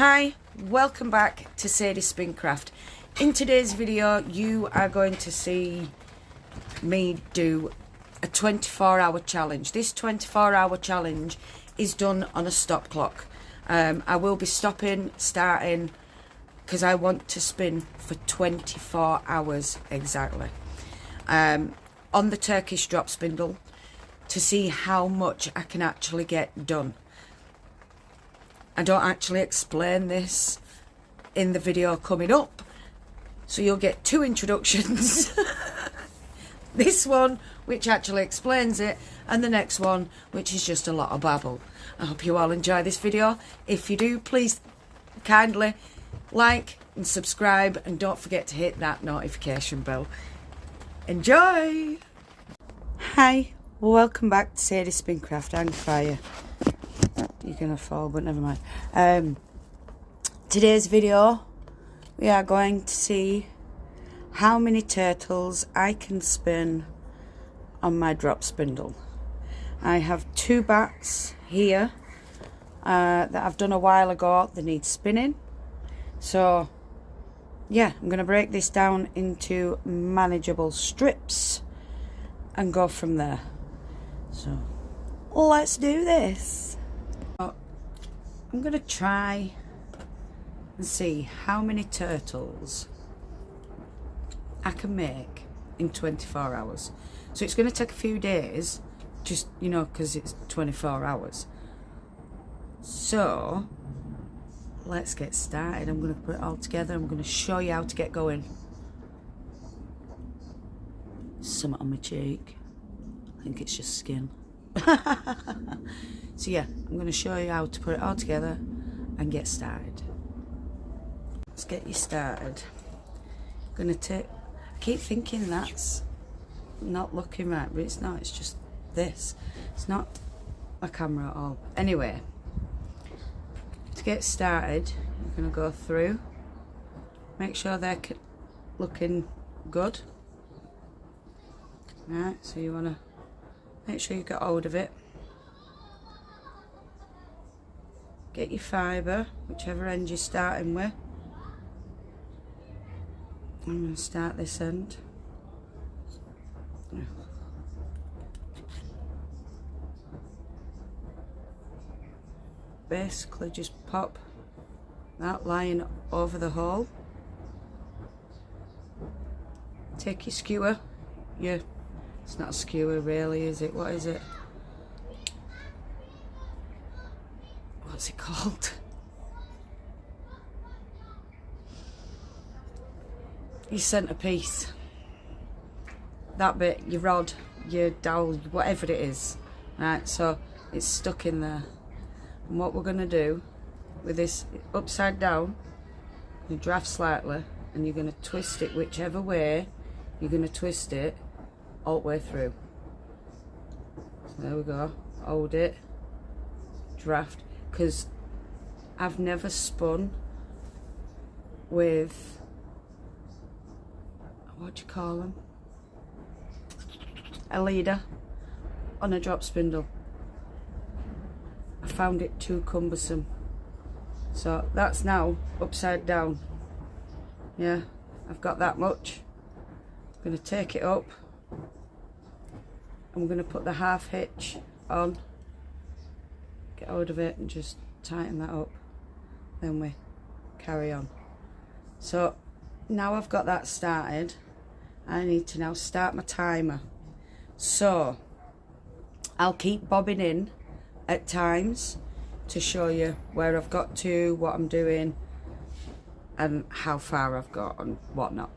Hi, welcome back to Sadie Spincraft. In today's video you are going to see me do a 24-hour challenge. This 24-hour challenge is done on a stop clock. I will be stopping, starting, because I want to spin for 24 hours exactly on the Turkish drop spindle to see how much I can actually get done. I don't actually explain this in the video coming up, so you'll get two introductions. This one which actually explains it, and the next one which is just a lot of babble. I hope you all enjoy this video. If you do, please kindly like and subscribe, and don't forget to hit that notification bell. Enjoy! Hi, welcome back to Sadie Spincraft. Hang fire. You're gonna fall, but never mind. Today's video we are going to see how many turtles I can spin on my drop spindle. I have two bats here that I've done a while ago. They need spinning, so yeah, I'm gonna break this down into manageable strips and go from there. So let's do this. I'm going to try and see how many turtles I can make in 24 hours. So it's going to take a few days, just, you know, because it's 24 hours. So let's get started. I'm going to put it all together. I'm going to show you how to get going. Something on my cheek. I think it's just skin. So yeah, I'm going to show you how to put it all together and get started. Let's get you started. I'm going to take, I keep thinking that's not looking right, but it's not, it's just this. It's not my camera at all. Anyway, to get started, you're going to go through, make sure they're looking good. Right, so you want to make sure you get hold of it. Get your fibre, whichever end you're starting with. I'm going to start this end. Basically just pop that line over the hole. Take your skewer. It's not a skewer really, is it? What is it? What's it called? Your centerpiece. That bit, your rod, your dowel, whatever it is. Right, so it's stuck in there. And what we're going to do with this upside down, you draft slightly, and you're going to twist it whichever way you're going to twist it all the way through. So there we go. Hold it. Draft. Because I've never spun with, what do you call them, a leader on a drop spindle. I found it too cumbersome, so that's now upside down. Yeah, I've got that much. I'm going to take it up. I'm going to put the half hitch on, get hold of it and just tighten that up, then we carry on. So now I've got that started, I need to now start my timer. So I'll keep bobbing in at times to show you where I've got to, what I'm doing and how far I've got and whatnot.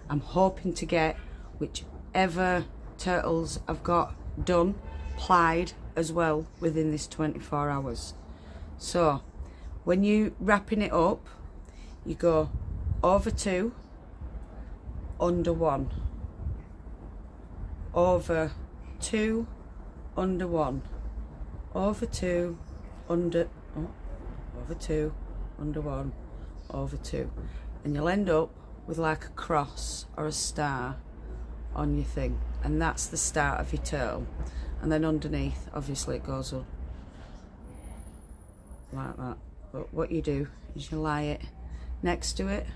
I'm hoping to get whichever turtles I've got done, plied as well within this 24 hours. So when you wrapping it up, you go over 2, under 1, over 2, under 1, over 2, under, over 2, under 1, over 2, and you'll end up with like a cross or a star on your thing, and that's the start of your turtle. And then underneath obviously it goes up like that. But what you do is you lie it next to it,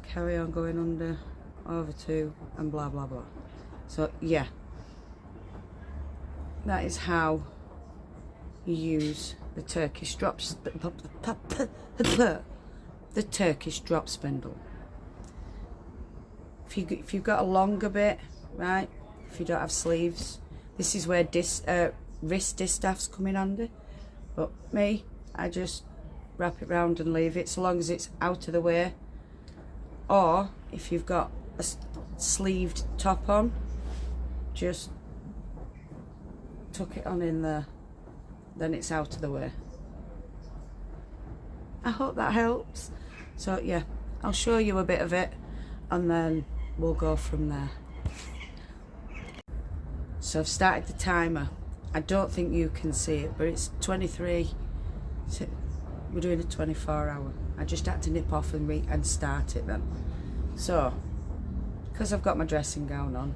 carry on going under, over to, and blah blah blah. So yeah, that is how you use the Turkish drops, the Turkish drop spindle. If you've got a longer bit, right, if you don't have sleeves, this is where wrist distaffs come in handy. But me, I just wrap it round and leave it so long as it's out of the way. Or if you've got a sleeved top on, just tuck it on in there, then it's out of the way. I hope that helps. So yeah, I'll show you a bit of it and then we'll go from there. So I've started the timer. I don't think you can see it, but it's 23. So we're doing a 24-hour. I just had to nip off and start it then. So, because I've got my dressing gown on,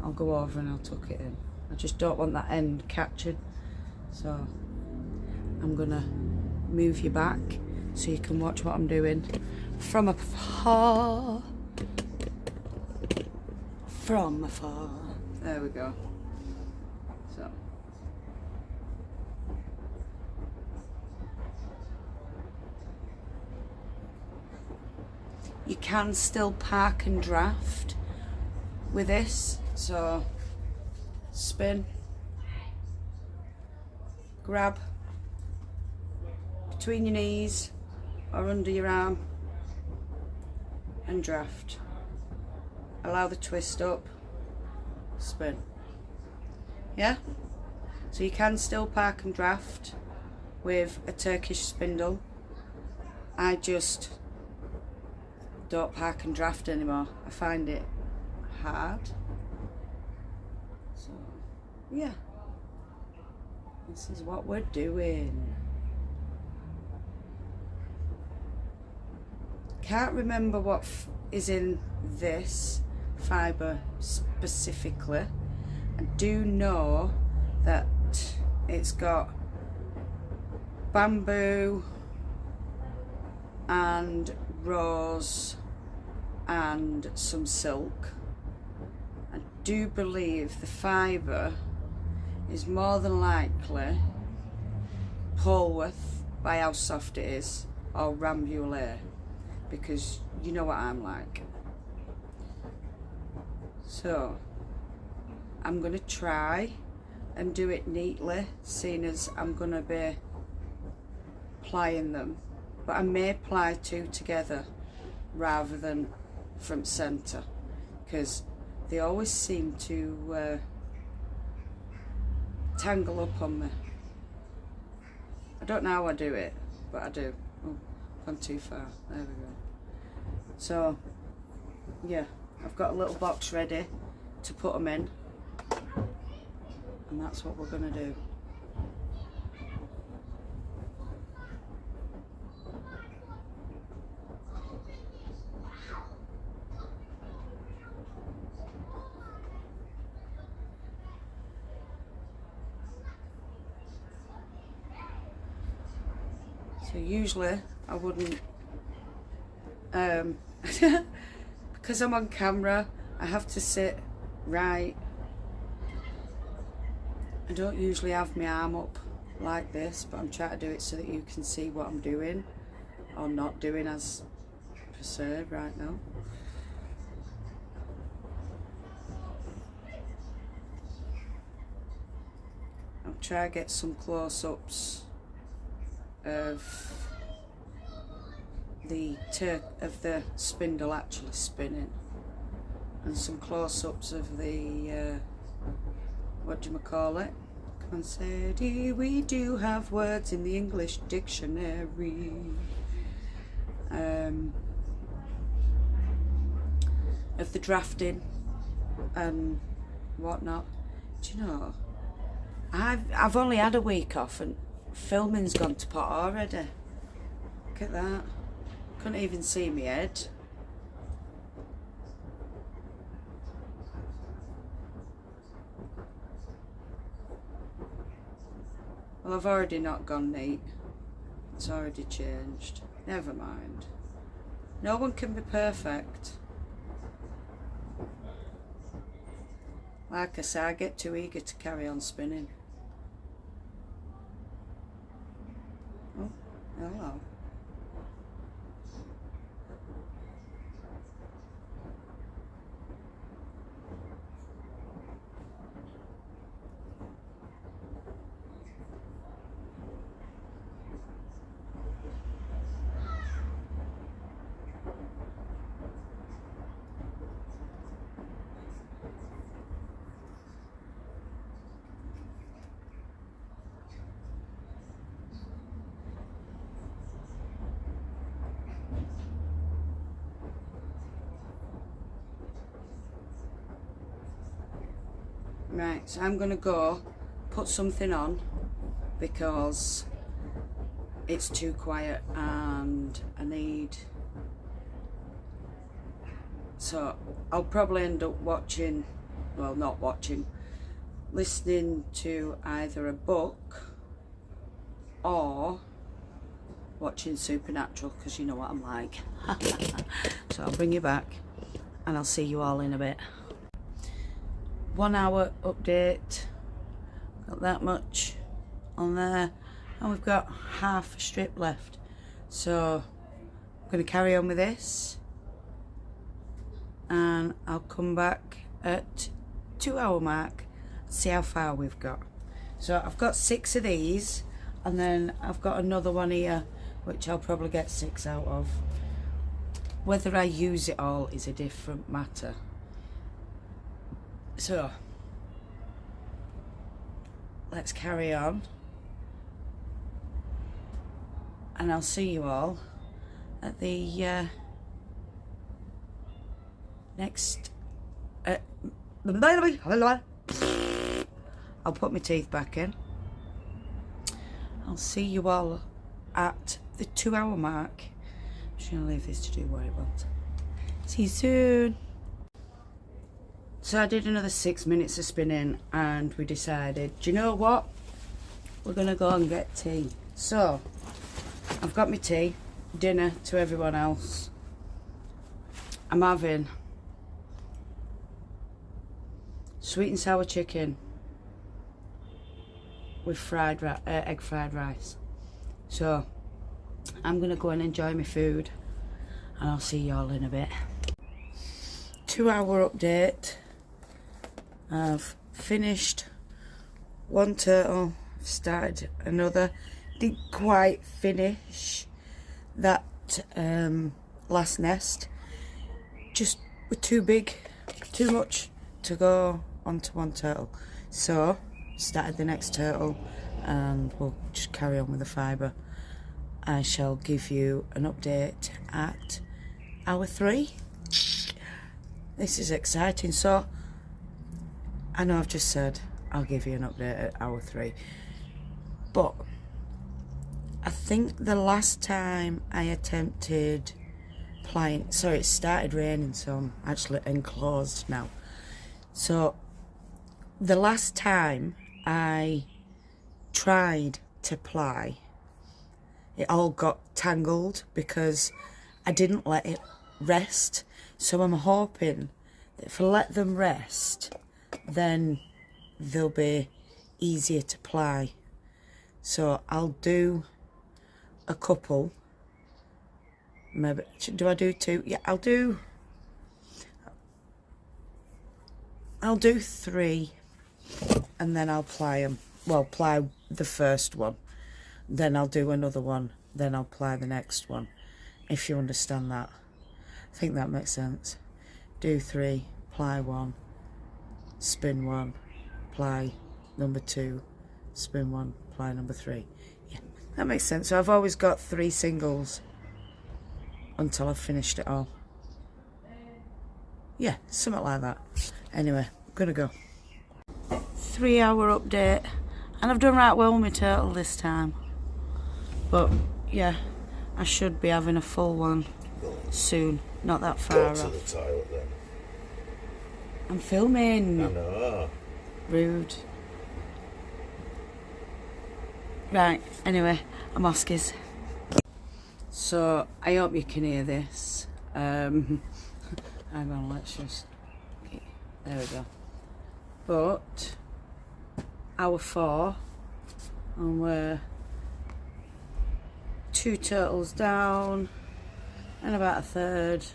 I'll go over and I'll tuck it in. I just don't want that end captured. So I'm gonna move you back so you can watch what I'm doing from afar. From afar. There we go. So. You can still park and draft with this. So spin, grab between your knees or under your arm and draft. Allow the twist up, spin. Yeah? So you can still park and draft with a Turkish spindle. I just don't park and draft anymore. I find it hard. So yeah, this is what we're doing. Can't remember what is in this fibre specifically. I do know that it's got bamboo and rose and some silk. I do believe the fibre is more than likely Polworth by how soft it is, or Rambouillet, because you know what I'm like. So I'm going to try and do it neatly, seeing as I'm going to be plying them, but I may ply two together rather than front centre, because they always seem to tangle up on me. I don't know how I do it, but I do. Oh, gone too far. There we go. So yeah, I've got a little box ready to put them in, and that's what we're going to do. So usually I wouldn't, because I'm on camera, I have to sit right. I don't usually have my arm up like this, but I'm trying to do it so that you can see what I'm doing or not doing as per se right now. I'll try to get some close-ups of the spindle actually spinning, and some close-ups of the what do you call it? Come on, Sadie, we do have words in the English dictionary. Of the drafting and whatnot. Do you know, I've only had a week off and filming's gone to pot already. Look at that. Couldn't even see my head. Well, I've already not gone neat. It's already changed. Never mind. No one can be perfect. Like I say, I get too eager to carry on spinning. Oh, hello. Right, so I'm gonna go put something on because it's too quiet and I need, so I'll probably end up watching, well, not watching, listening to either a book or watching Supernatural, because you know what I'm like. So I'll bring you back and I'll see you all in a bit. 1 hour update, got that much on there, and we've got half a strip left, so I'm going to carry on with this and I'll come back at 2 hour mark, see how far we've got. So I've got 6 of these, and then I've got another one here which I'll probably get 6 out of. Whether I use it all is a different matter. So let's carry on and I'll see you all at the next I'll put my teeth back in. I'll see you all at the 2 hour mark. I'm just going to leave this to do what it wants. See you soon. So I did another 6 minutes of spinning and we decided, do you know what? We're going to go and get tea. So I've got my tea, dinner to everyone else. I'm having sweet and sour chicken with egg fried rice. So I'm going to go and enjoy my food and I'll see you all in a bit. 2 hour update. I've finished one turtle, started another, didn't quite finish that last nest, just were too big, too much to go onto one turtle, so started the next turtle and we'll just carry on with the fibre. I shall give you an update at hour 3. This is exciting. So I know I've just said I'll give you an update at hour 3, but I think the last time I attempted plying, sorry, it started raining, so I'm actually enclosed now. So the last time I tried to ply, it all got tangled because I didn't let it rest. So I'm hoping that if I let them rest, then they'll be easier to ply. So I'll do a couple, maybe, do I do 2? Yeah, I'll do 3 and then I'll ply them. Well, ply the first one, then I'll do another one, then I'll ply the next one, if you understand that. I think that makes sense. Do 3, ply 1, spin 1, ply number 2, spin 1, ply number 3. Yeah, that makes sense. So I've always got 3 singles until I've finished it all. Yeah, something like that. Anyway, I'm gonna go. 3 hour update, and I've done right well with my turtle this time. But yeah, I should be having a full one soon. Not that far off. The toilet, then. I'm filming. I know. Rude. Right, anyway, I'm Oscars. So I hope you can hear this. Hang on, let's just, there we go. But hour 4, and we're 2 turtles down and about a third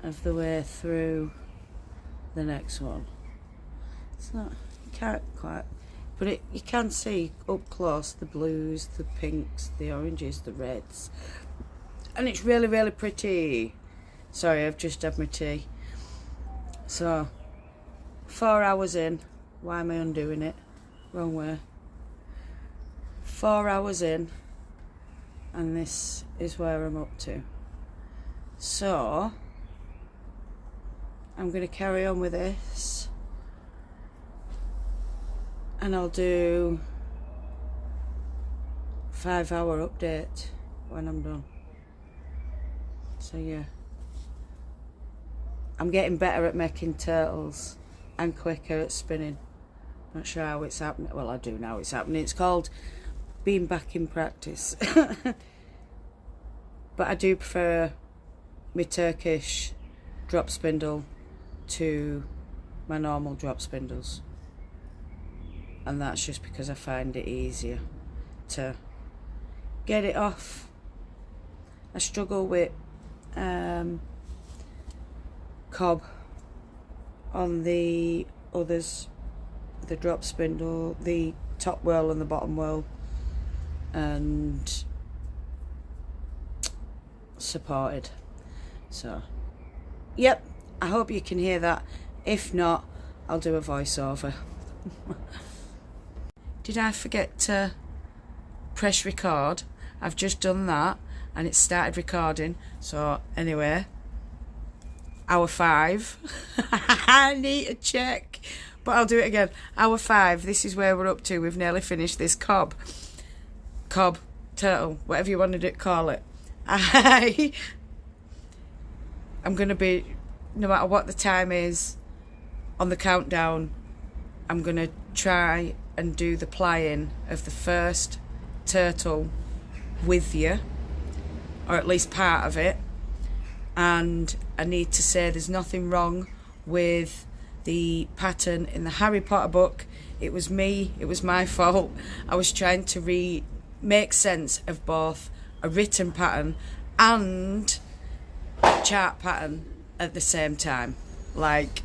of the way through the next one. It's not, you can't quite, but you can see up close the blues, the pinks, the oranges, the reds, and it's really, really pretty. Sorry, I've just had my tea. So 4 hours in. Why am I undoing it? Wrong way. 4 hours in, and this is where I'm up to. So I'm going to carry on with this, and I'll do 5-hour update when I'm done. So yeah, I'm getting better at making turtles and quicker at spinning. Not sure how it's happening. Well, I do know it's happening. It's called being back in practice. But I do prefer my Turkish drop spindle to my normal drop spindles, and that's just because I find it easier to get it off. I struggle with cob on the others, the drop spindle, the top whirl and the bottom whirl, and supported. So yep, I hope you can hear that. If not, I'll do a voiceover. Did I forget to press record? I've just done that and it started recording. So anyway, hour 5. I need to check, but I'll do it again. Hour 5, this is where we're up to. We've nearly finished this cob, turtle, whatever you want to call it. I'm going to be, no matter what the time is on the countdown, I'm going to try and do the plying of the first turtle with you, or at least part of it. And I need to say there's nothing wrong with the pattern in the Harry Potter book. It was me, it was my fault. I was trying to make sense of both a written pattern and chart pattern at the same time. Like,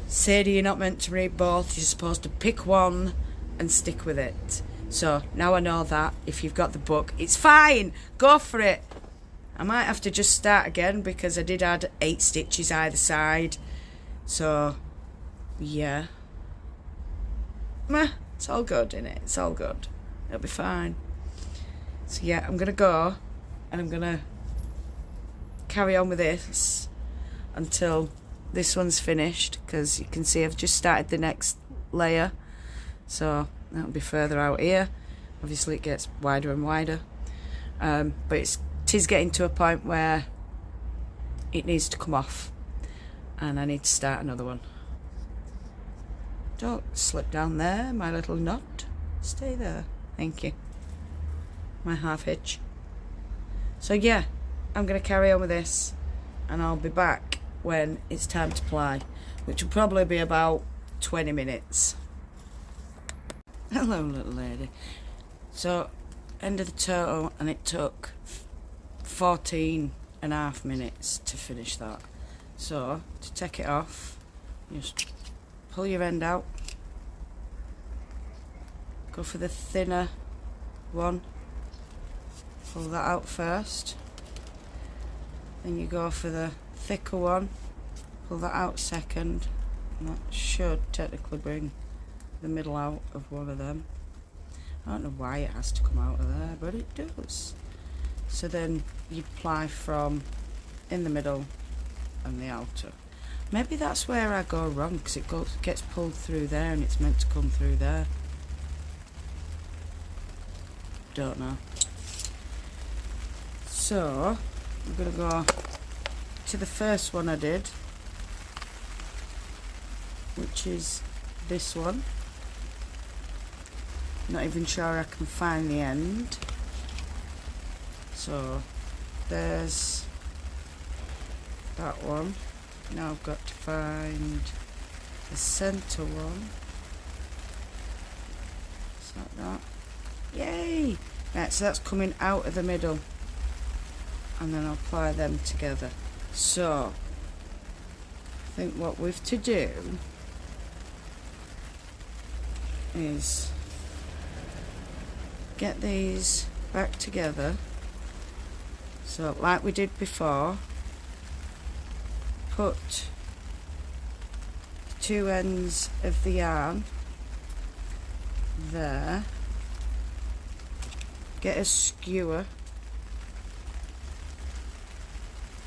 Sadie, you're not meant to read both, you're supposed to pick one and stick with it. So now I know that. If you've got the book, it's fine, go for it. I might have to just start again because I did add 8 stitches either side. So yeah, it's all good, innit? It's all good, it'll be fine. So yeah, I'm gonna go and I'm gonna carry on with this until this one's finished, because you can see I've just started the next layer, so that'll be further out here. Obviously it gets wider and wider, but it is getting to a point where it needs to come off and I need to start another one. Don't slip down there, my little knot. Stay there, thank you. My half hitch. So yeah, I'm going to carry on with this and I'll be back when it's time to ply, which will probably be about 20 minutes. Hello little lady. So end of the turtle, and it took 14.5 minutes to finish that. So to take it off, just pull your end out, go for the thinner one, pull that out first, then you go for the thicker one, pull that out second, and that should technically bring the middle out of one of them. I don't know why it has to come out of there, but it does. So then you ply from in the middle and the outer. Maybe that's where I go wrong, because it gets pulled through there and it's meant to come through there. Don't know. So I'm going to go to the first one I did, which is this one. Not even sure I can find the end. So there's that one. Now I've got to find the centre one. Is that? Yay! Right, so that's coming out of the middle, and then I'll apply them together. So I think what we've to do is get these back together, so like we did before, put the two ends of the yarn there, get a skewer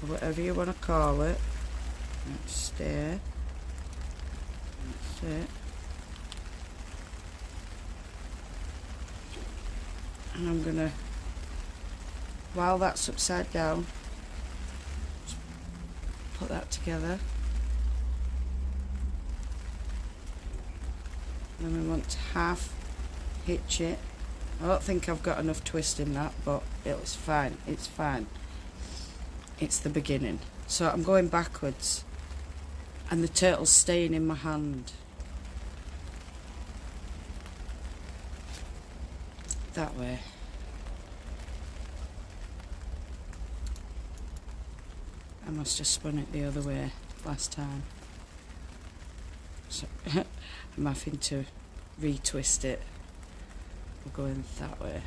or whatever you want to call it, that's there, that's it, and I'm gonna, while that's upside down, put that together. Then we want to half hitch it. I don't think I've got enough twist in that, but it's fine, it's fine. It's the beginning. So I'm going backwards and the turtle's staying in my hand. That way. I must have spun it the other way last time. So I'm having to retwist it. We're going that way.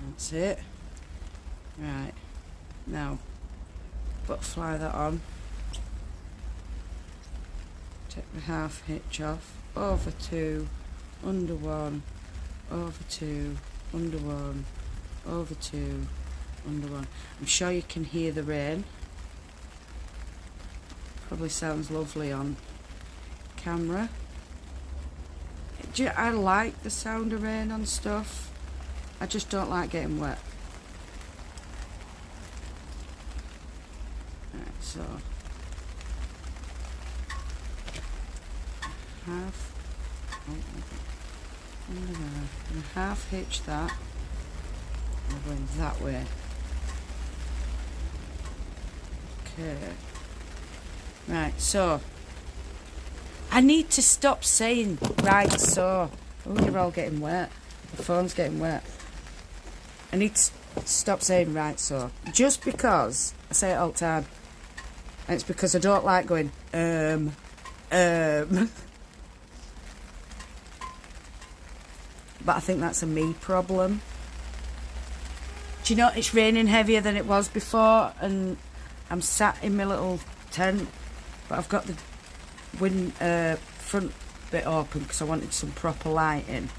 That's it. Right. Now, butterfly that on. Take the half hitch off. Over two, under one, over two, under one, over two, under one. I'm sure you can hear the rain. Probably sounds lovely on camera. I like the sound of rain on stuff. I just don't like getting wet. Right, so half, under there, and half hitch that. We're going that way. Okay. Right, so I need to stop saying right so. Oh, you're all getting wet. The phone's getting wet. I need to stop saying right so. Just because I say it all the time. And it's because I don't like going, But I think that's a me problem. Do you know, it's raining heavier than it was before, and I'm sat in my little tent, but I've got the front bit open because I wanted some proper lighting,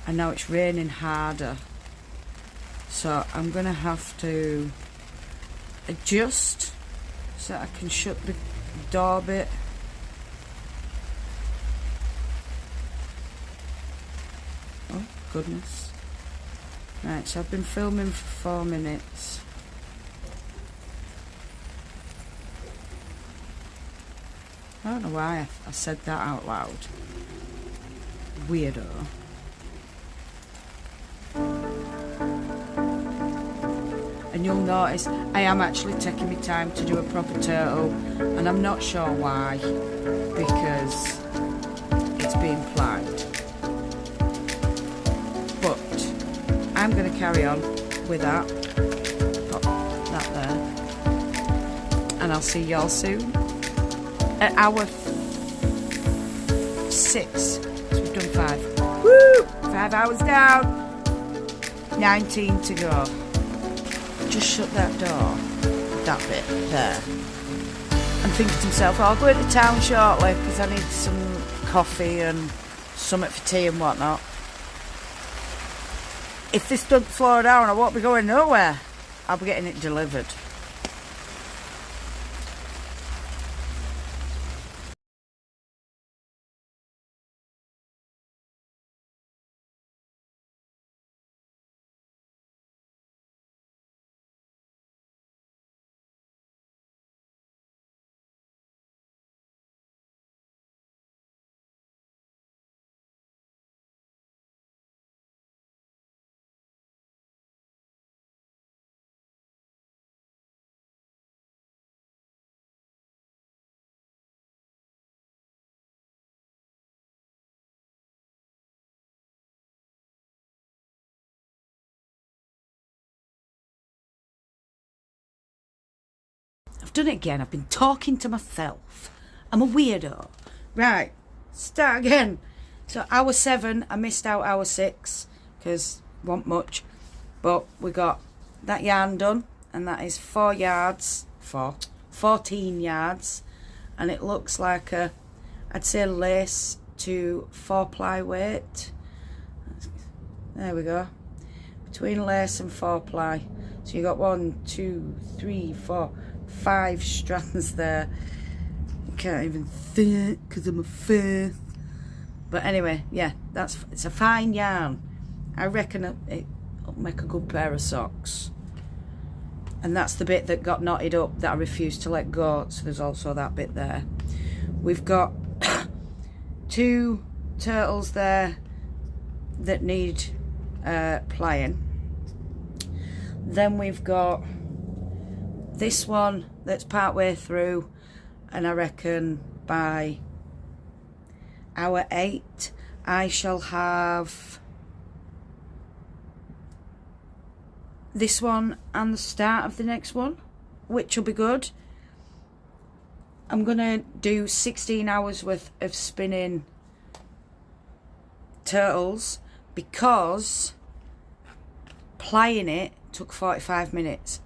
and now it's raining harder, so I'm gonna have to adjust so that I can shut the door bit. Oh goodness. Right, so I've been filming for 4 minutes. I don't know why I said that out loud. Weirdo. And you'll notice I am actually taking my time to do a proper turtle, and I'm not sure why, because it's being plied. But I'm going to carry on with that. Got that there. And I'll see y'all soon. At hour 6, so we've done 5. Woo! 5 hours down. 19 to go. Just shut that door. That bit there. And thinking to myself, I'll go into town shortly because I need some coffee and something for tea and whatnot. If this doesn't slow down, I won't be going nowhere. I'll be getting it delivered. done it again. I've been talking to myself. I'm a weirdo. Right, start again. So hour 7, I missed out hour 6 because wasn't much. But we got that yarn done, and that is 14 yards. And it looks like a, I'd say lace to 4-ply weight. There we go. Between lace and 4-ply. So you got 1, 2, 3, 4, 5 strands there. You can't even think because I'm a face. But anyway, yeah, it's a fine yarn. I reckon it'll make a good pair of socks. And that's the bit that got knotted up that I refused to let go. So there's also that bit there. We've got 2 turtles there that need plying. Then we've got this one that's part way through, and I reckon by hour 8 I shall have this one and the start of the next one, which will be good. I'm gonna do 16 hours worth of spinning turtles because plying it took 45 minutes,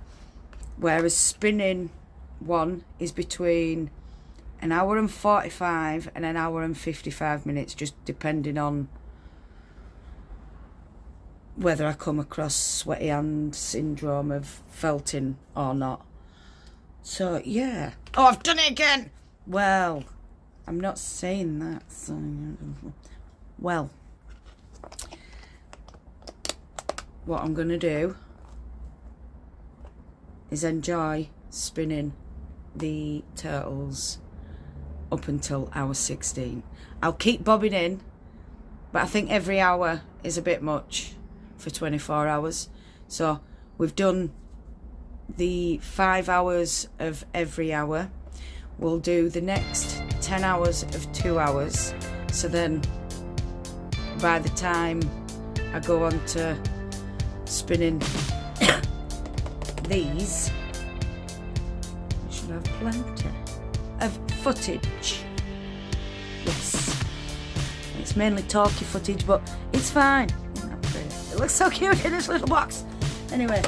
whereas spinning one is between an hour and 45 and an hour and 55 minutes, just depending on whether I come across sweaty hand syndrome of felting or not. So yeah. Oh, I've done it again. Well, I'm not saying that. So, well, what I'm gonna do is enjoy spinning the turtles up until hour 16. I'll keep bobbing in, but I think every hour is a bit much for 24 hours. So we've done the 5 hours of every hour. We'll do the next 10 hours of 2 hours. So then by the time I go on to spinning these, I should have plenty of footage. Yes, it's mainly talky footage, but it's fine. It looks so cute in this little box. Anyway,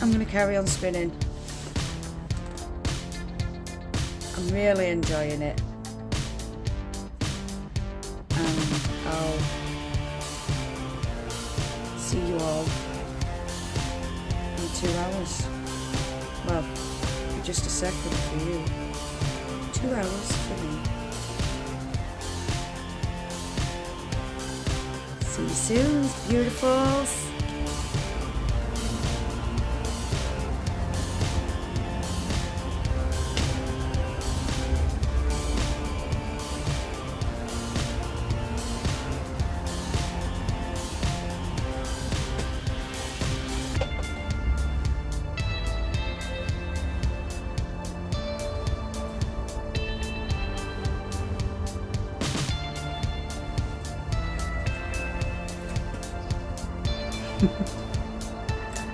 I'm going to carry on spinning. I'm really enjoying it, and I'll see you all in 2 hours. Well, just a second for you. 2 hours for me. See you soon, beautifuls.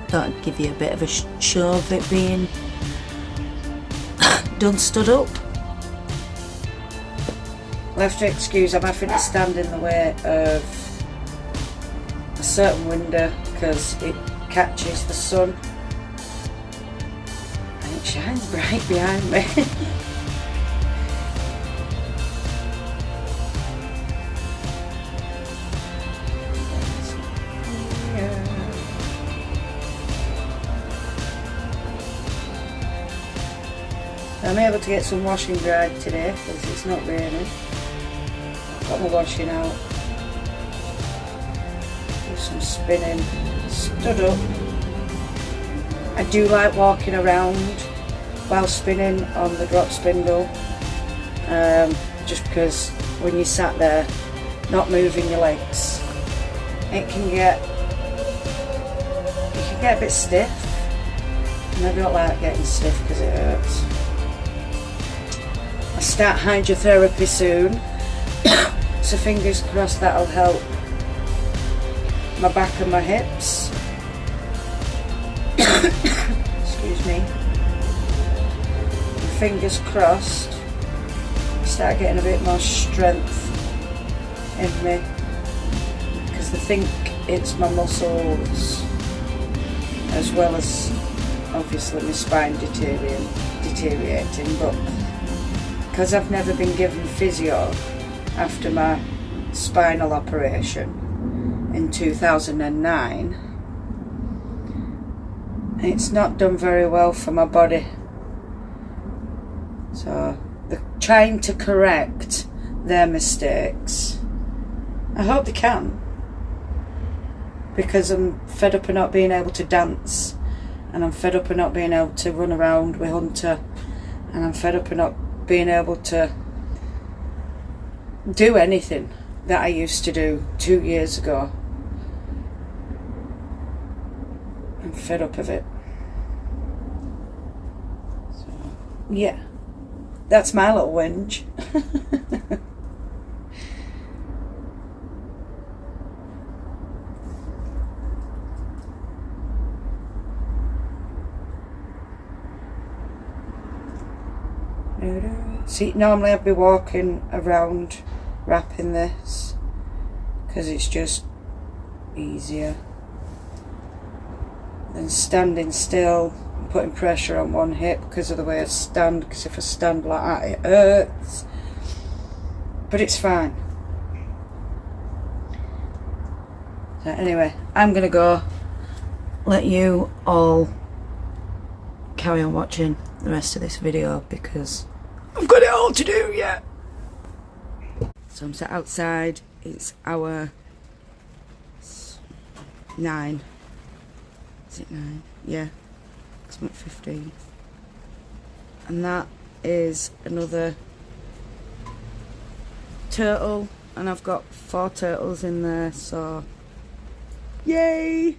Thought I'd give you a bit of a show of it being done stood up. We'll have to excuse, I'm having to stand in the way of a certain window because it catches the sun and it shines bright behind me. I'm able to get some washing dried today because it's not raining. I've got my washing out. Do some spinning. Stood up. I do like walking around while spinning on the drop spindle. Just because when you sat there not moving your legs, it can get, you can get a bit stiff, and I don't like getting stiff because it hurts. I start hydrotherapy soon, so fingers crossed that'll help my back and my hips. Excuse me. fingers crossed, start getting a bit more strength in me, because they think it's my muscles as well as obviously my spine deteriorating, but because I've never been given physio after my spinal operation in 2009, it's not done very well for my body. So they're trying to correct their mistakes. I hope they can, because I'm fed up of not being able to dance, and I'm fed up of not being able to run around with Hunter, and I'm fed up of not being able to do anything that I used to do 2 years ago. I'm fed up of it. So, yeah, that's my little whinge. See, normally I'd be walking around wrapping this, because it's just easier than standing still and putting pressure on one hip because of the way I stand, because if I stand like that it hurts, but it's fine. So anyway, I'm gonna go let you all carry on watching the rest of this video, because I've got it all to do yet. So I'm sat outside. It's hour 9. Is it 9? Yeah, it's not 15. And that is another turtle, and I've got 4 turtles in there, so yay!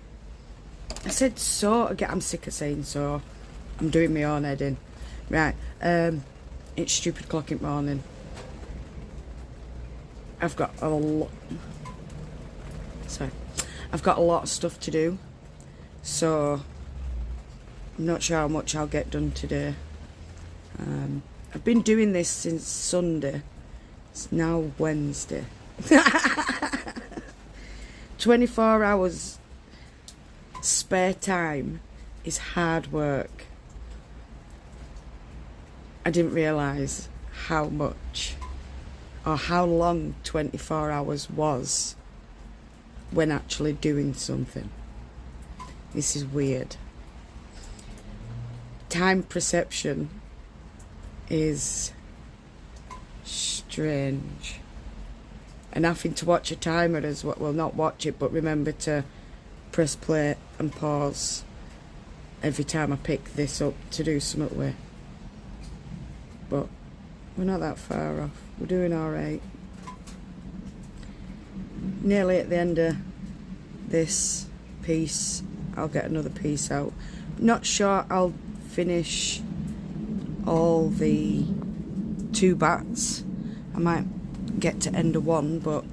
I said so again. I'm sick of saying so. I'm doing my own head in. Right, it's stupid o'clock in the morning. I've got a lot. Sorry, I've got a lot of stuff to do, so I'm not sure how much I'll get done today. I've been doing this since Sunday. It's now Wednesday. 24 hours spare time is hard work. I didn't realise how much or how long 24 hours was when actually doing something. This is weird. Time perception is strange. And having to watch a timer as well, well, not watch it, but remember to press play and pause every time I pick this up to do something with. But we're not that far off. We're doing alright. Nearly at the end of this piece. I'll get another piece out. Not sure I'll finish all the 2 bats. I might get to end of 1, but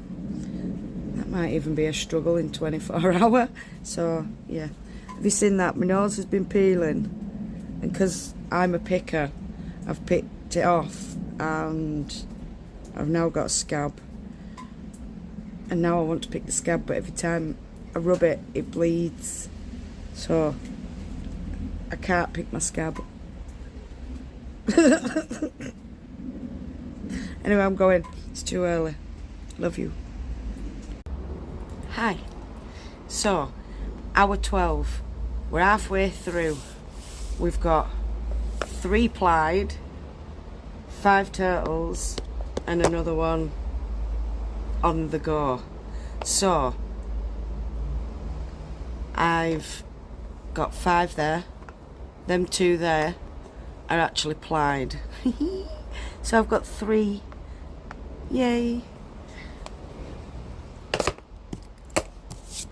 that might even be a struggle in 24 hours. So yeah, have you seen that? My nose has been peeling, and because I'm a picker, I've picked it off, and I've now got a scab, and now I want to pick the scab, but every time I rub it, it bleeds, so I can't pick my scab. Anyway, I'm going. It's too early. Love you. Hi. So, hour 12. We're halfway through. We've got 3 plied, 5 turtles, and another one on the go. So, I've got 5 there. Them 2 there are actually plied. So I've got 3. Yay.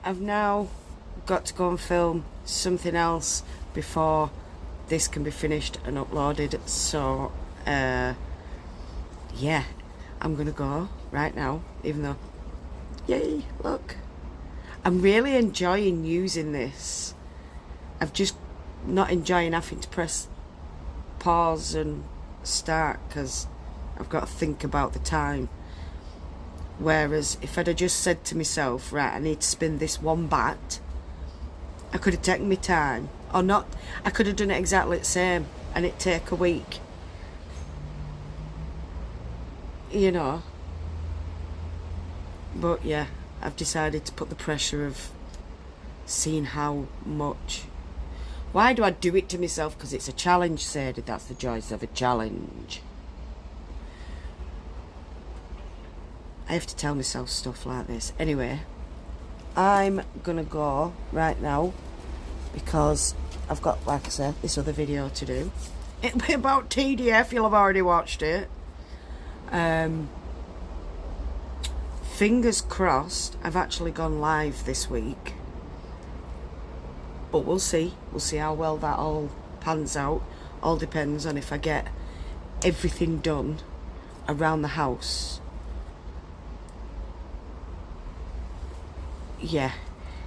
I've now got to go and film something else before this can be finished and uploaded. So yeah, I'm gonna go right now, even though, yay, look, I'm really enjoying using this. I've just not enjoying having to press pause and start because I've got to think about the time. Whereas if I'd have just said to myself, right, I need to spin this one bat, I could have taken my time. Or not, I could have done it exactly the same and it'd take a week. You know. But yeah, I've decided to put the pressure of seeing how much. Why do I do it to myself? Because it's a challenge, Sadie. That's the joys of a challenge. I have to tell myself stuff like this. Anyway, I'm gonna go right now because I've got, like I said, this other video to do. It'll be about TDF. You'll have already watched it. Fingers crossed I've actually gone live this week. But we'll see. We'll see how well that all pans out. All depends on if I get everything done around the house. Yeah,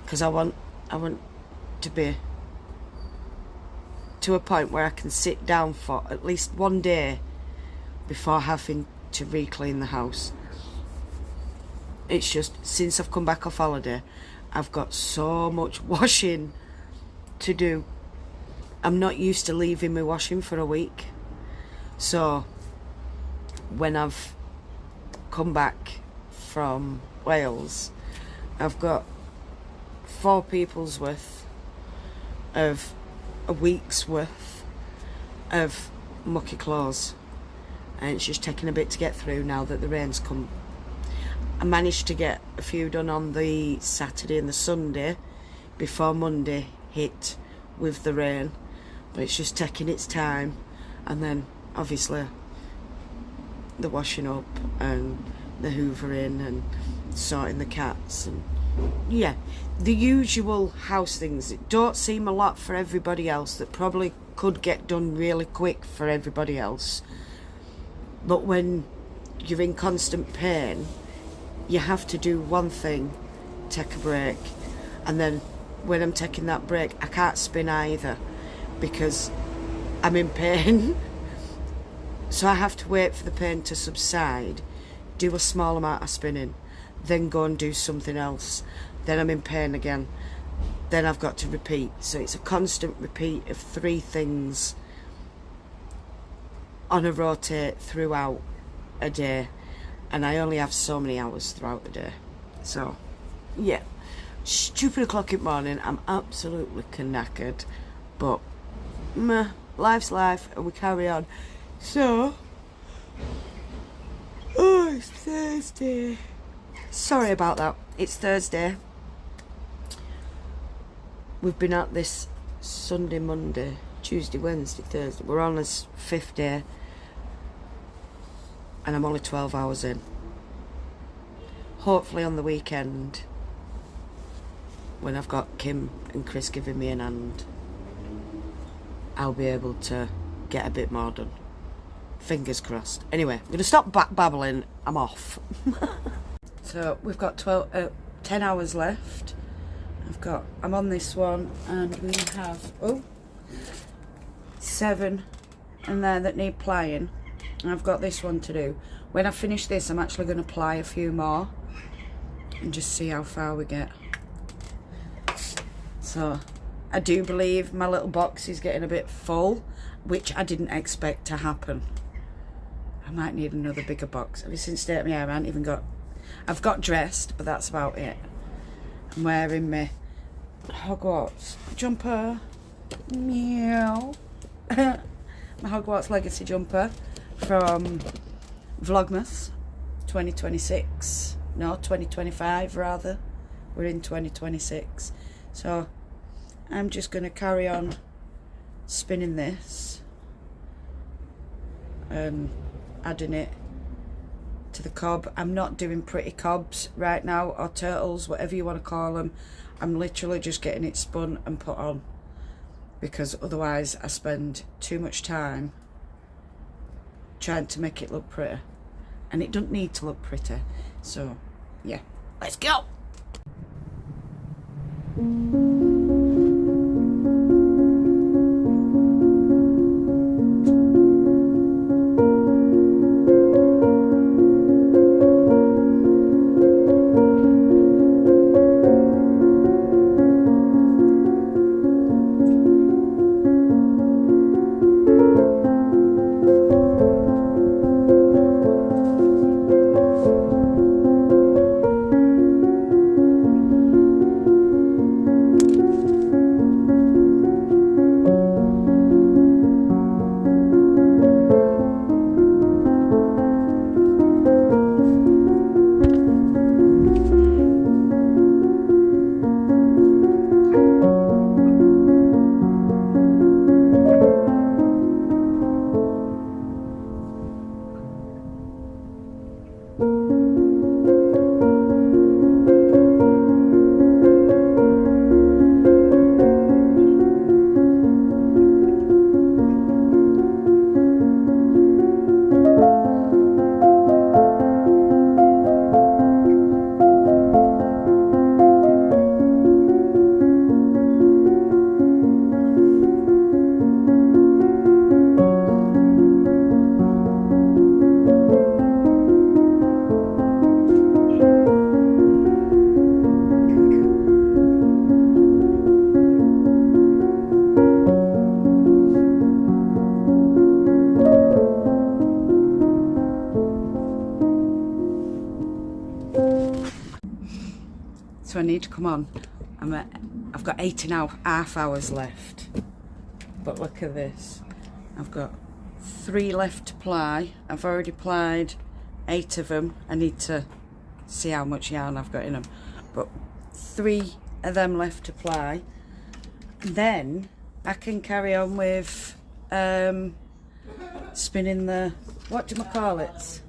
because I want to be to a point where I can sit down for at least one day before having to re-clean the house. It's just, since I've come back off holiday, I've got so much washing to do. I'm not used to leaving my washing for a week. So when I've come back from Wales, I've got 4 people's worth of a week's worth of mucky clothes, and it's just taking a bit to get through now that the rain's come. I managed to get a few done on the Saturday and the Sunday before Monday hit with the rain, but it's just taking its time. And then obviously the washing up and the hoovering and sorting the cats, and yeah, the usual house things that don't seem a lot for everybody else, that probably could get done really quick for everybody else. But when you're in constant pain, you have to do one thing, take a break, and then when I'm taking that break, I can't spin either because I'm in pain. So I have to wait for the pain to subside, do a small amount of spinning, then go and do something else. Then I'm in pain again. Then I've got to repeat. So it's a constant repeat of 3 things on a rotate throughout a day. And I only have so many hours throughout the day. So, yeah. Stupid o'clock in the morning. I'm absolutely knackered. But, meh, life's life and we carry on. So, oh, it's Thursday. Sorry about that. It's Thursday. We've been at this Sunday, Monday, Tuesday, Wednesday, Thursday. We're on this 5th day. And I'm only 12 hours in. Hopefully on the weekend, when I've got Kim and Chris giving me an hand, I'll be able to get a bit more done. Fingers crossed. Anyway, I'm going to stop babbling. I'm off. So we've got 10 hours left. I'm on this one, and we have 7 in there that need plying. And I've got this one to do. When I finish this, I'm actually going to ply a few more and just see how far we get. So I do believe my little box is getting a bit full, which I didn't expect to happen. I might need another bigger box. Ever since day at my hair, I haven't even got... I've got dressed, but that's about it. I'm wearing my Hogwarts jumper. Meow. My Hogwarts Legacy jumper from Vlogmas 2026. No, 2025 rather. We're in 2026. So I'm just going to carry on spinning this and adding it to the cob. I'm not doing pretty cobs right now, or turtles, whatever you want to call them. I'm literally just getting it spun and put on, because otherwise I spend too much time trying to make it look pretty, and it doesn't need to look pretty. So yeah, let's go. do I need to come on? I've got 8.5 hours left. But look at this. I've got 3 left to ply. I've already plied 8 of them. I need to see how much yarn I've got in them. But 3 of them left to ply. Then I can carry on with spinning the, what do I call it?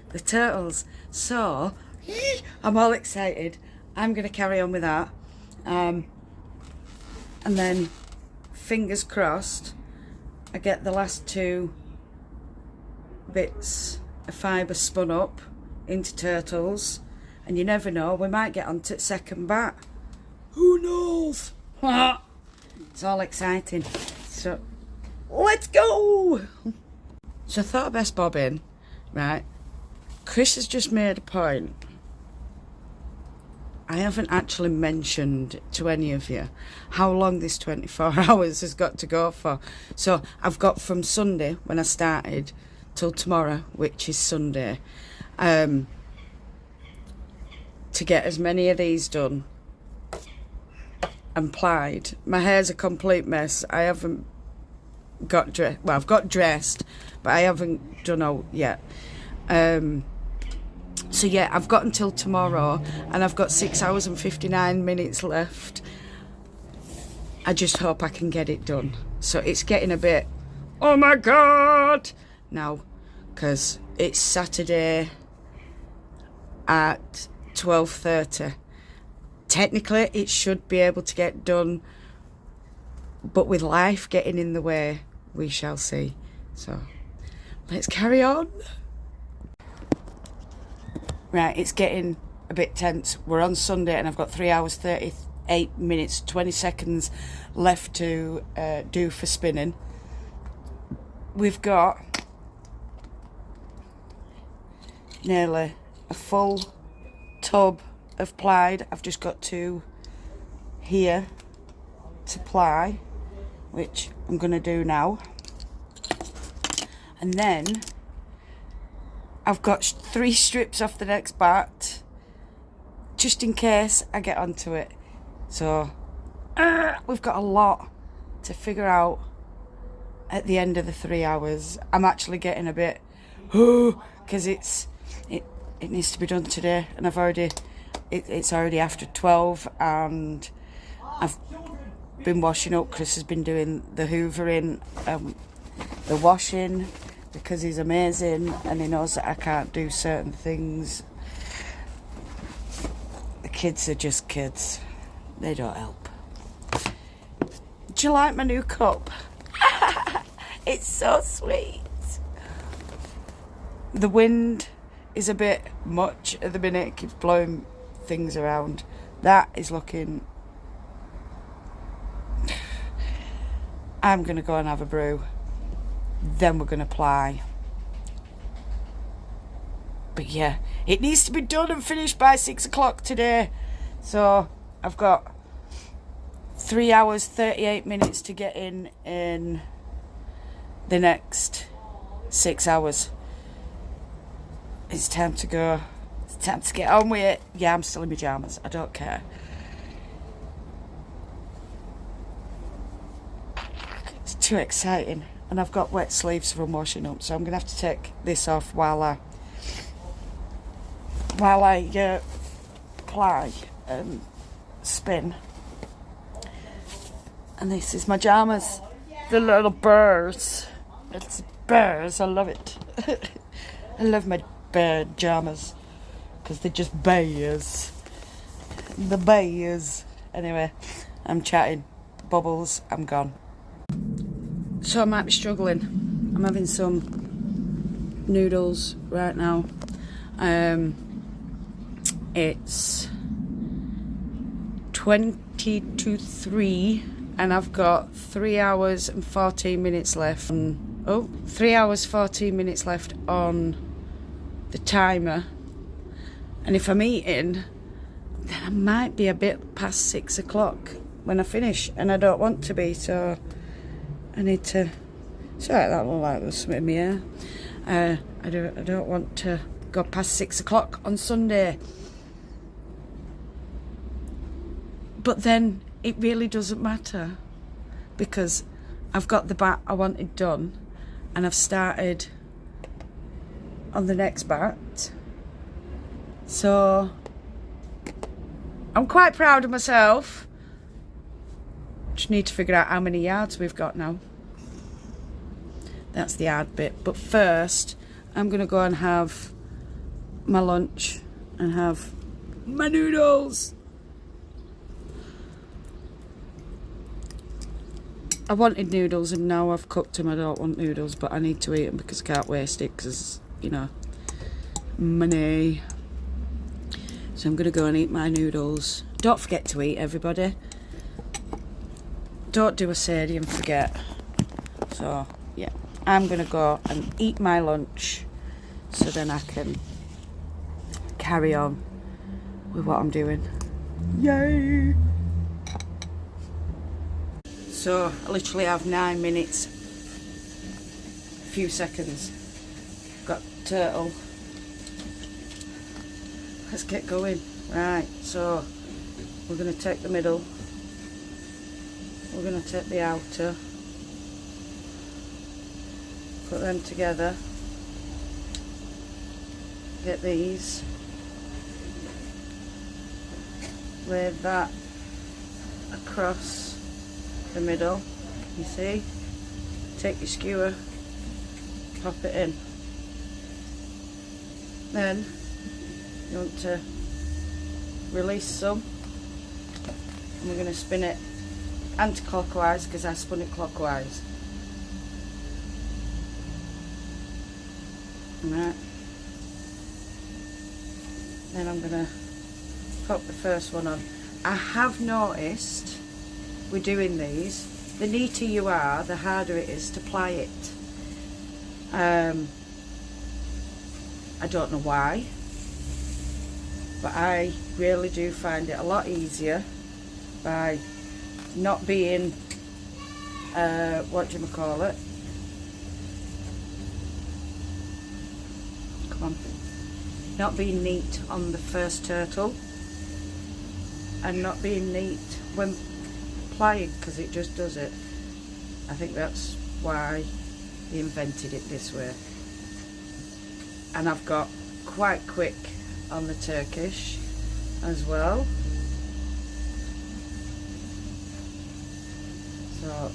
The turtles. So, I'm all excited. I'm going to carry on with that. And then, fingers crossed, I get the last 2 bits of fibre spun up into turtles. And you never know, we might get onto the second bat. Who knows? It's all exciting. So, let's go! So I thought I'd best bob in, right? Chris has just made a point. I haven't actually mentioned to any of you how long this 24 hours has got to go for. So I've got from Sunday, when I started, till tomorrow, which is Sunday, to get as many of these done and plied. My hair's a complete mess. I haven't got dressed. Well, I've got dressed, but I haven't done out yet. So yeah, I've got until tomorrow, and I've got 6 hours and 59 minutes left. I just hope I can get it done. So it's getting a bit, oh my God, now, because it's Saturday at 12:30. Technically, it should be able to get done, but with life getting in the way, we shall see. So, let's carry on. Right, it's getting a bit tense. We're on Sunday and I've got 3 hours, 38 minutes, 20 seconds left to do for spinning. We've got nearly a full tub of plied. I've just got 2 here to ply, which I'm going to do now. And then I've got 3 strips off the next bat, just in case I get onto it. So we've got a lot to figure out at the end of the 3 hours. I'm actually getting a bit, because it needs to be done today, and it's already after 12, and I've been washing up. Chris has been doing the hoovering, the washing, because he's amazing and he knows that I can't do certain things. The kids are just kids. They don't help. Do you like my new cup? It's so sweet. The wind is a bit much at the minute. It keeps blowing things around. That is looking... I'm going to go and have a brew. Then we're going to ply. But yeah, it needs to be done and finished by 6 o'clock today. So I've got 3 hours, 38 minutes to get in the next 6 hours. It's time to go. It's time to get on with it. Yeah, I'm still in pyjamas. I don't care. It's too exciting. And I've got wet sleeves from washing up, so I'm going to have to take this off while I ply and spin. And this is my pyjamas, the little bears. It's bears, I love it. I love my bear pyjamas because they're just bears. The bears. Anyway, I'm chatting. Bubbles, I'm gone. So I might be struggling. I'm having some noodles right now. It's 20 to 3 and I've got 3 hours and 14 minutes left. 3 hours 14 minutes left on the timer. And if I'm eating, then I might be a bit past 6 o'clock when I finish, and I don't want to be, so I need to... Sorry, that looked like there's something in my ear. I don't want to go past 6 o'clock on Sunday. But then it really doesn't matter, because I've got the bat I wanted done and I've started on the next bat. So I'm quite proud of myself. Just need to figure out how many yards we've got now. That's the hard bit. But first, I'm going to go and have my lunch and have my noodles. I wanted noodles and now I've cooked them. I don't want noodles, but I need to eat them because I can't waste it because, you know, money. So I'm going to go and eat my noodles. Don't forget to eat, everybody. Don't do a Sadie and forget. So, yeah. I'm going to go and eat my lunch so then I can carry on with what I'm doing. Yay! So, I literally have 9 minutes, a few seconds. Got turtle. Let's get going. Right, so we're going to take the middle. We're going to take the outer. Put them together. Get these. Lay that across the middle. You see? Take your skewer. Pop it in. Then you want to release some, and we're going to spin it anti-clockwise because I spun it clockwise. Right. Then I'm going to pop the first one on. I have noticed with doing these, the neater you are, the harder it is to ply it. I don't know why, but I really do find it a lot easier by not being what do you call it? Come on. Not being neat on the first turtle and not being neat when plying, because it just does it. I think that's why they invented it this way. And I've got quite quick on the Turkish as well. So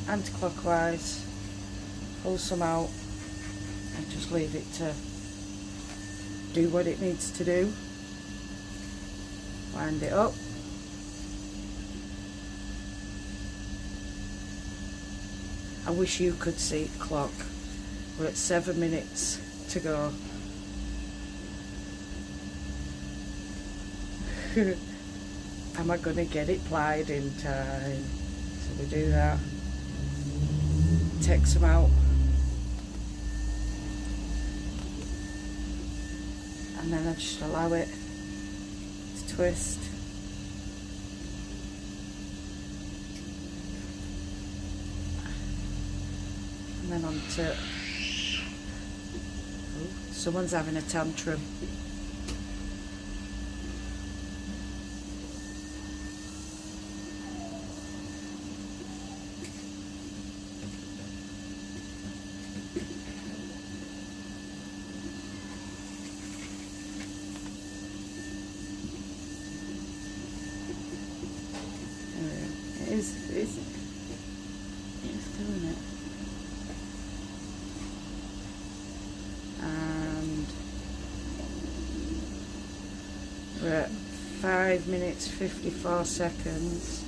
anti-clockwise, pull some out and just leave it to do what it needs to do. Wind it up. I wish you could see the clock. We're at 7 minutes to go. Am I going to get it plied in time? So we do that. Take some out. And then I just allow it to twist. And then on to... Oh, someone's having a tantrum. It's doing it. And we're at 5 minutes 54 seconds.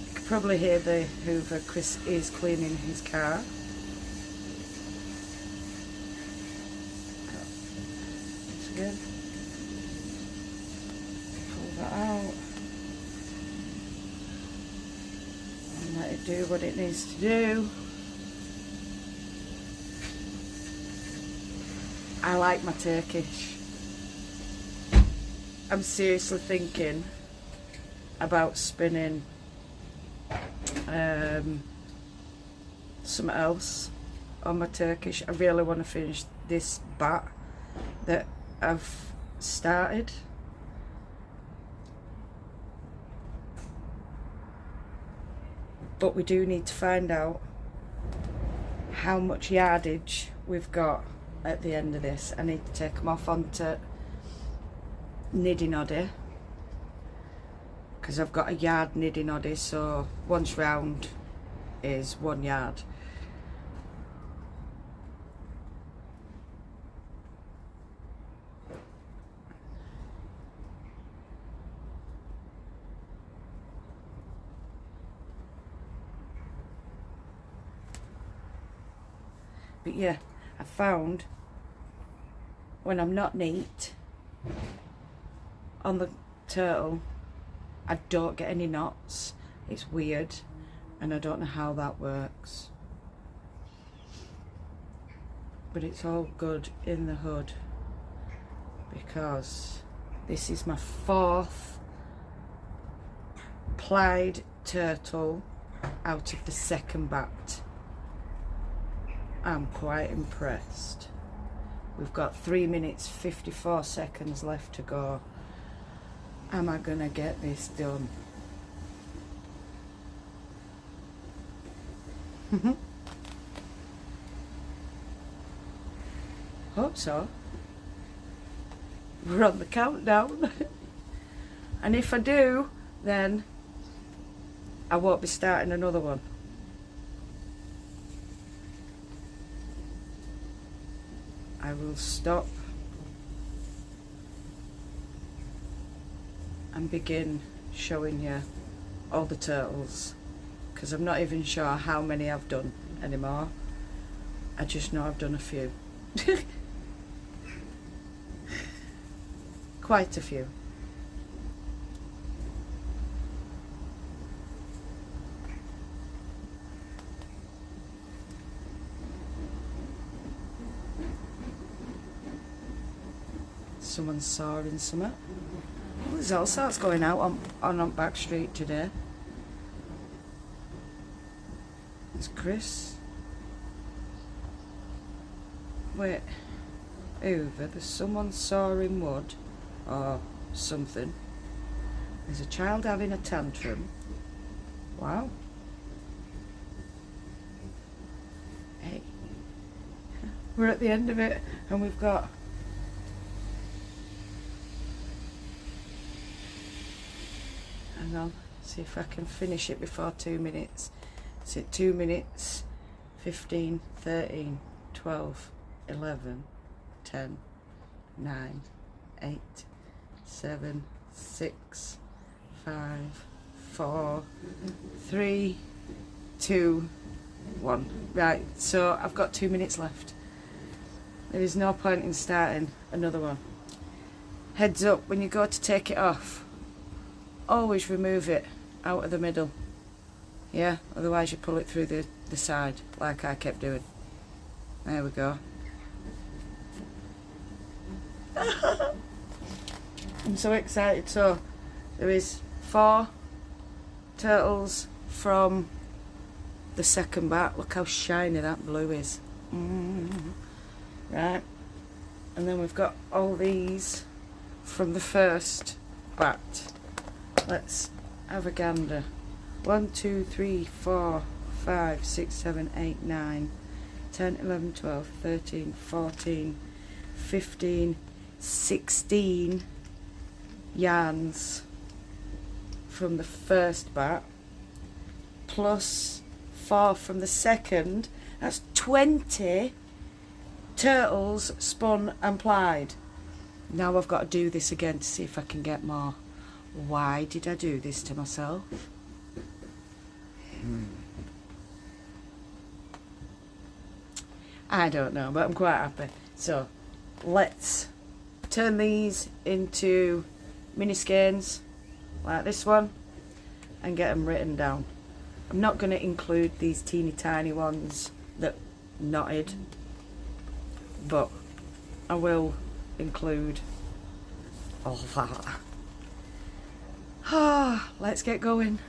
You can probably hear the Hoover. Chris is cleaning his car. Once again. Out and let it do what it needs to do. I like my Turkish. I'm seriously thinking about spinning something else on my Turkish. I really want to finish this bat that I've started. But we do need to find out how much yardage we've got at the end of this. I need to take them off onto Niddy Noddy, because I've got a yard Niddy Noddy, so once round is 1 yard. But yeah, I found when I'm not neat on the turtle, I don't get any knots. It's weird, and I don't know how that works. But it's all good in the hood, because this is my 4th plied turtle out of the 2nd bat. I'm quite impressed. We've got 3 minutes 54 seconds left to go. Am I gonna get this done? Hope so. We're on the countdown. And if I do, then I won't be starting another one. I will stop and begin showing you all the turtles, because I'm not even sure how many I've done anymore. I just know I've done a few. Quite a few. Someone's sawing something. Oh, there's all sorts going out on Back Street today. There's Chris. Wait. Over. There's someone sawing wood or something. There's a child having a tantrum. Wow. Hey. We're at the end of it, and we've got hang on, see if I can finish it before 2 minutes. Is it 2 minutes 15, 13, 12, 11, 10, 9, 8, 7, 6, 5, 4, 3, 2, 1. Right, so I've got 2 minutes left. There is no point in starting another one. Heads up, when you go to take it off, always remove it out of the middle. Yeah, otherwise you pull it through the side, like I kept doing. There we go. I'm so excited. So there is 4 turtles from the 2nd bat. Look how shiny that blue is. Right, and then we've got all these from the 1st bat. Let's have a gander. 1, 2, 3, 4, 5, 6, 7, 8, 9, 10, 11, 12, 13, 14, 15, 16 yarns from the 1st bat, plus 4 from the 2nd. That's 20 turtles spun and plied. Now I've got to do this again to see if I can get more. Why did I do this to myself? I don't know, but I'm quite happy. So let's turn these into mini skeins like this one and get them written down. I'm not going to include these teeny tiny ones that knotted, but I will include all that. Let's get going.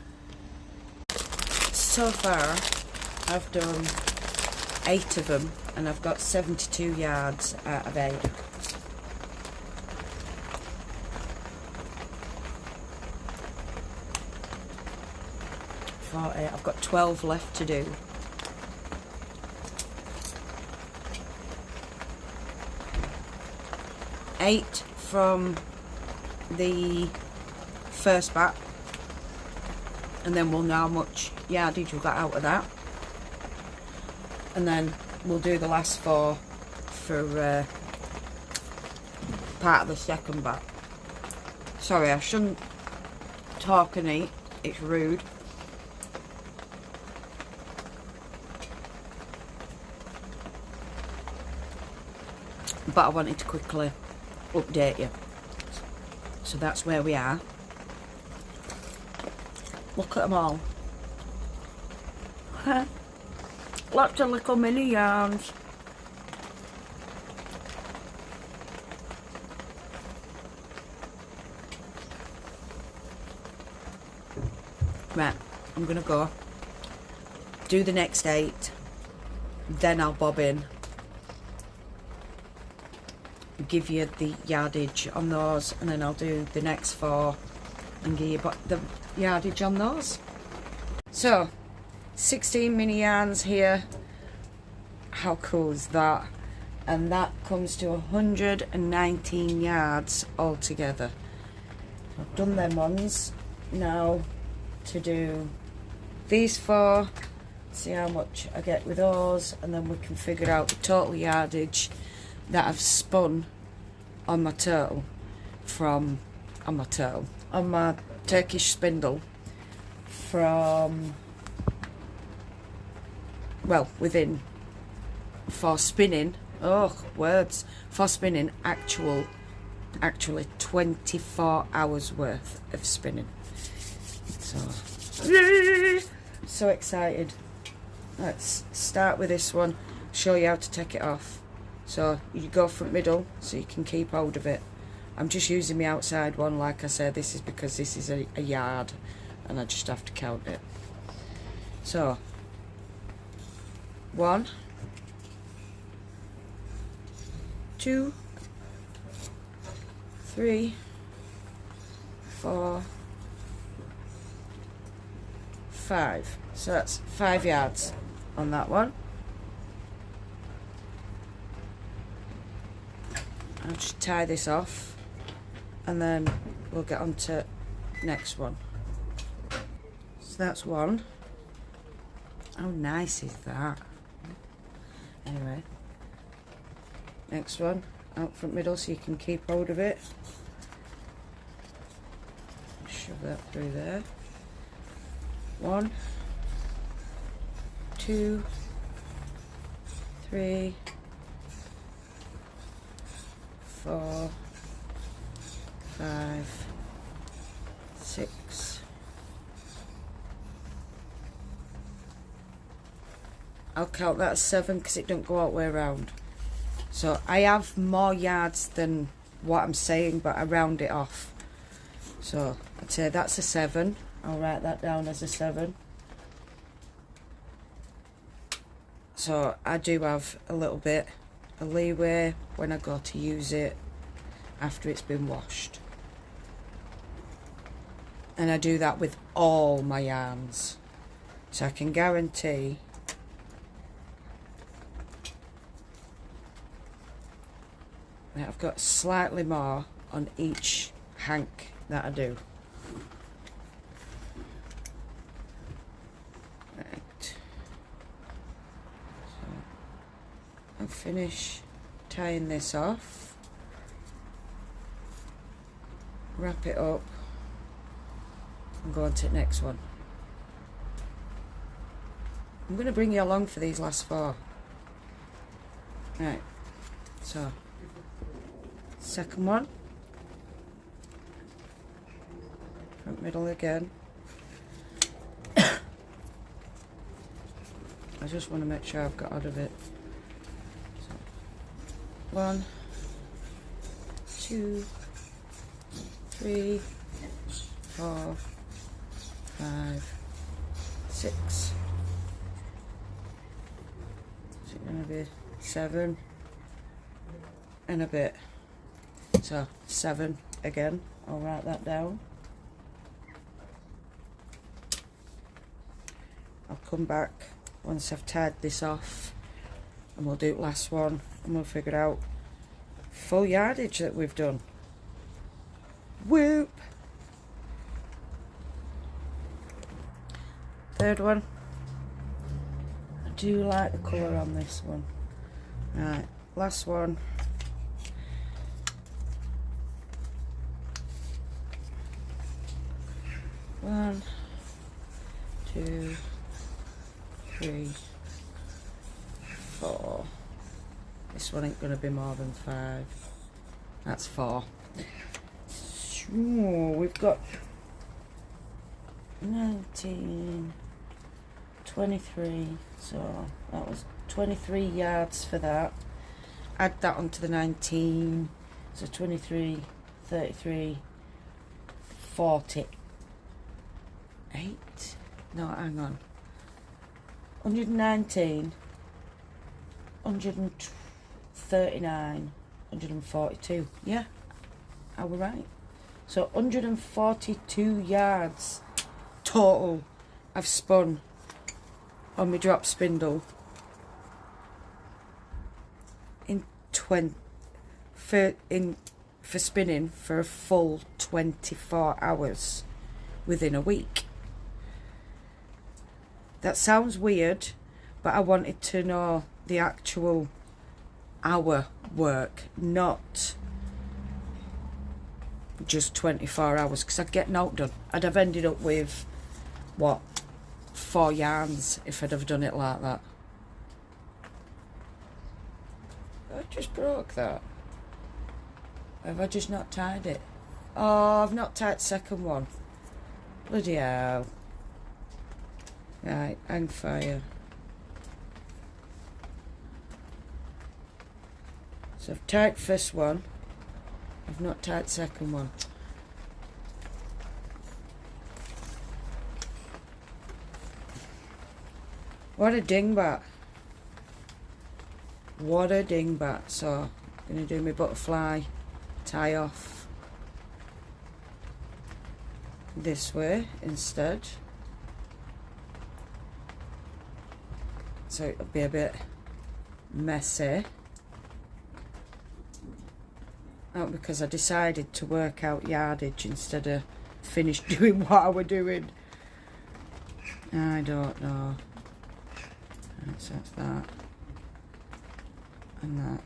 So far I've done 8 of them, and I've got 72 yards out of 8. 40. I've got 12 left to do. Eight from the first bat, and then we'll know how much yardage we got out of that, and then we'll do the last 4 for part of the second bat. Sorry, I shouldn't talk and eat, it's rude. But I wanted to quickly update you. So that's where we are. Look at them all. Lots of little mini yarns. Right, I'm gonna go do the next 8, then I'll bob in, give you the yardage on those, and then I'll do the next 4 and give you the yardage on those. So 16 mini yarns here. How cool is that? And that comes to 119 yards altogether. I've done them ones. Now to do these 4, see how much I get with those, and then we can figure out the total yardage that I've spun on my turtle on my Turkish spindle from, well, within, for spinning, for spinning actually 24 hours worth of spinning. So excited. Let's start with this one, show you how to take it off. So you go front middle so you can keep hold of it. I'm just using the outside one, like I said, this is because this is a yard and I just have to count it. So 1, 2, 3, 4, 5. So that's 5 yards on that one. I'll just tie this off and then we'll get on to next one. So that's 1. How nice is that? Anyway, next one, out front middle so you can keep hold of it. Shove that through there. 1, 2, 3, 4, 5, 6. I'll count that as 7 because it don't go all the way around. So I have more yards than what I'm saying, but I round it off. So I'd say that's a 7. I'll write that down as a 7. So I do have a little bit of leeway when I go to use it after it's been washed. And I do that with all my yarns. So I can guarantee that I've got slightly more on each hank that I do. I'll finish tying this off, wrap it up and go on to the next one. I'm going to bring you along for these last 4. Right, so second one, front middle again. I just want to make sure I've got out of it. 1, 2, 3, 4, 5, 6. Is it going to be 7 and a bit? So 7 again. I'll write that down. come back once I've tied this off, and we'll do the last one, and we'll figure out full yardage that we've done. Whoop! Third one. I do like the colour on this one. Right, last one. One, 2, 3, 4. This one ain't gonna be more than 5. That's 4. Ooh, we've got 19, 23. So that was 23 yards for that. Add that onto the 19. So 23, 33, 40. 8? No, hang on. 119, 139, 142. Yeah, I was right. So 142 yards total I've spun on my drop spindle for spinning for a full 24 hours within a week. That sounds weird, but I wanted to know the actual hour work, not just 24 hours, because I'd get naught done. I'd have ended up with, what, 4 yarns if I'd have done it like that. I just broke that. Have I just not tied it? Oh, I've not tied the second one. Bloody hell. Right, hang fire. So I've tied first one. I've not tied second one. What a dingbat. What a dingbat. So I'm going to do my butterfly tie off this way instead. So it'll be a bit messy. Oh, because I decided to work out yardage instead of finish doing what I were doing. I don't know. Right, so that's that. And that.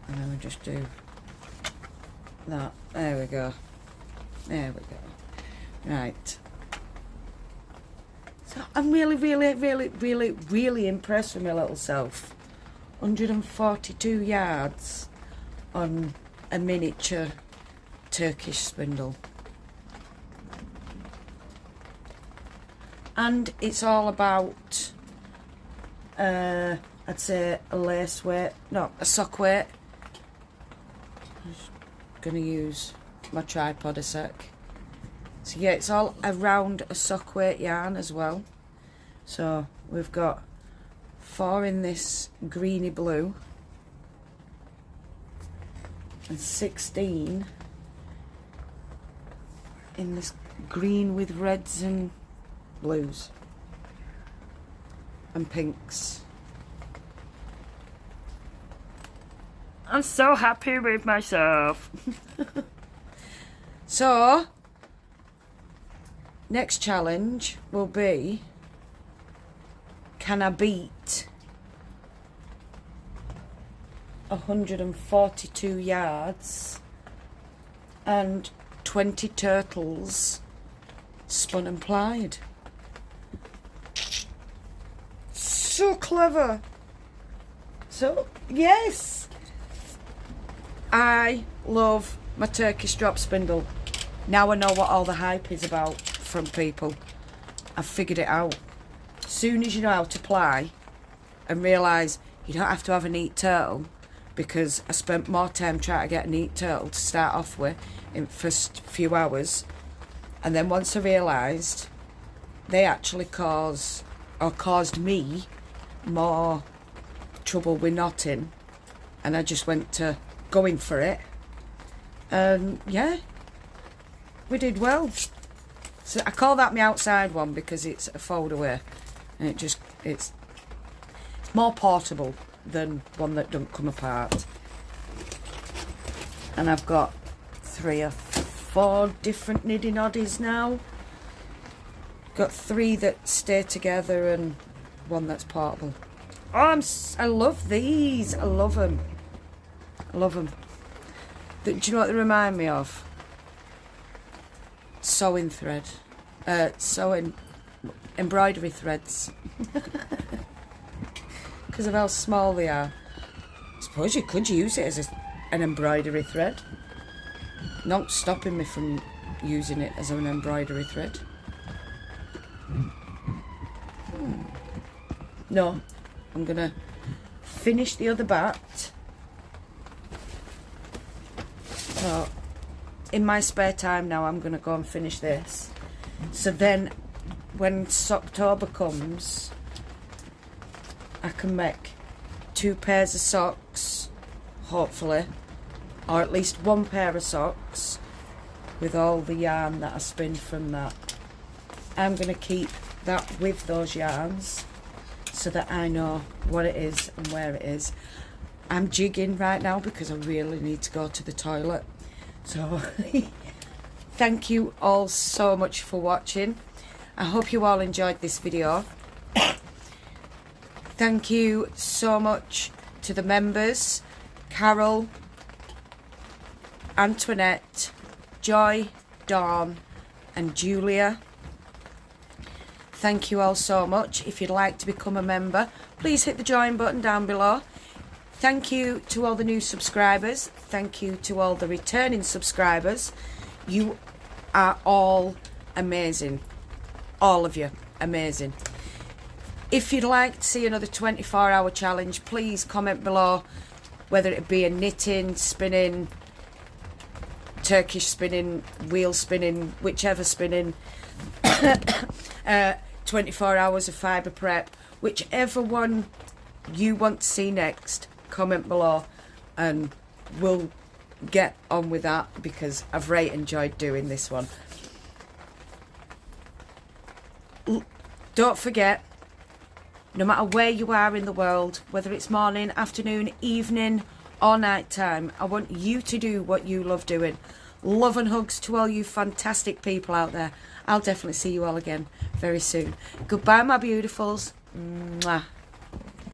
And then we just do that. There we go. There we go. Right. So I'm really impressed with my little self. 142 yards on a miniature Turkish spindle. And it's all about, I'd say a lace weight, no, a sock weight. I'm just going to use my tripod a sec. So yeah, it's all around a sock weight yarn as well. So we've got 4 in this greeny blue and 16 in this green with reds and blues and pinks. I'm so happy with myself. So next challenge will be, can I beat 142 yards and 20 turtles spun and plied? So clever. So yes, I love my Turkish drop spindle. Now I know what all the hype is about from people. I've figured it out. As soon as you know how to ply and realise you don't have to have a neat turtle, because I spent more time trying to get a neat turtle to start off with in the first few hours, and then once I realised they actually caused me more trouble with knotting, and I just went to going for it, and yeah, we did well. So I call that my outside one because it's a fold away. and it's more portable than one that don't come apart. And I've got 3 or 4 different niddy noddies now. Got 3 that stay together and 1 that's portable. Oh, I love these. I love them. I love them. Do you know what they remind me of? Sewing thread. Embroidery threads. Because of how small they are. I suppose you could use it as an embroidery thread. Not stopping me from using it as an embroidery thread. No, I'm going to finish the other bat. So, in my spare time now, I'm going to go and finish this. So then, when Socktober comes, I can make 2 pairs of socks, hopefully, or at least 1 pair of socks with all the yarn that I spin from that. I'm going to keep that with those yarns so that I know what it is and where it is. I'm jigging right now because I really need to go to the toilet. So thank you all so much for watching. I hope you all enjoyed this video. Thank you so much to the members, Carol, Antoinette, Joy, Dawn and Julia. Thank you all so much. If you'd like to become a member, please hit the join button down below. Thank you to all the new subscribers. Thank you to all the returning subscribers. You are all amazing. All of you, amazing. If you'd like to see another 24-hour challenge, please comment below, whether it be a knitting, spinning, Turkish spinning, wheel spinning, whichever spinning, 24 hours of fibre prep, whichever one you want to see next, comment below and we'll get on with that because I've really enjoyed doing this one. Don't forget, no matter where you are in the world, whether it's morning, afternoon, evening or night time, I want you to do what you love doing. Love and hugs to all you fantastic people out there. I'll definitely see you all again very soon. Goodbye, my beautifuls. Mwah.